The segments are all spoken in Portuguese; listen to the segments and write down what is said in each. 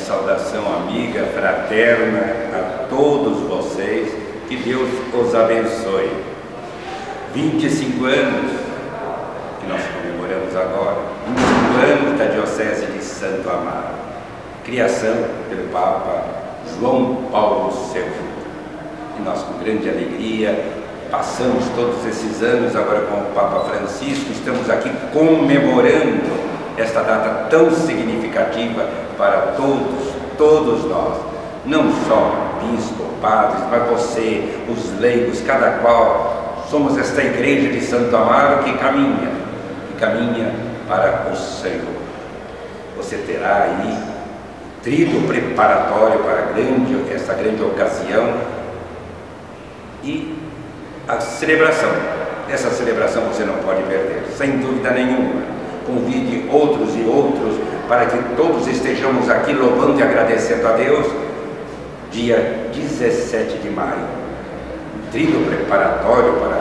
saudação amiga, fraterna a todos vocês, que Deus os abençoe. 25 anos que nós comemoramos agora, 25 anos da Diocese de Santo Amaro, criação pelo Papa João Paulo II. E nós, com grande alegria, passamos todos esses anos agora com o Papa Francisco, estamos aqui comemorando esta data tão significativa para todos nós, não só bispo, padres, mas você, os leigos, cada qual, somos esta igreja de Santo Amaro que caminha para o Senhor. Você terá aí tríduo preparatório para esta grande ocasião e a celebração. Essa celebração você não pode perder, sem dúvida nenhuma. Convide outros e outros para que todos estejamos aqui louvando e agradecendo a Deus. Dia 17 de maio, tríduo preparatório para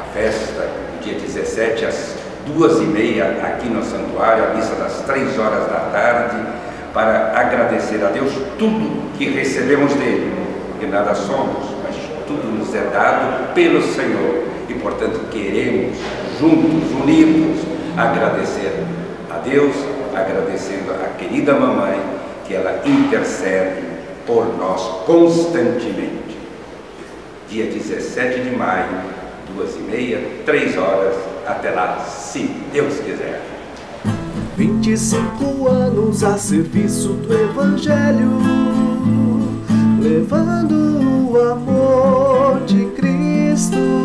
a festa, dia 17 às 2h30 aqui no santuário, a missa das 3 horas da tarde, para agradecer a Deus tudo que recebemos dele, porque nada somos, mas tudo nos é dado pelo Senhor e, portanto, queremos juntos, unidos, agradecer a Deus, agradecendo a querida mamãe, que ela intercede por nós constantemente. Dia 17 de maio, 2h30, 3 horas, até lá, se Deus quiser. 25 anos a serviço do Evangelho, levando o amor de Cristo.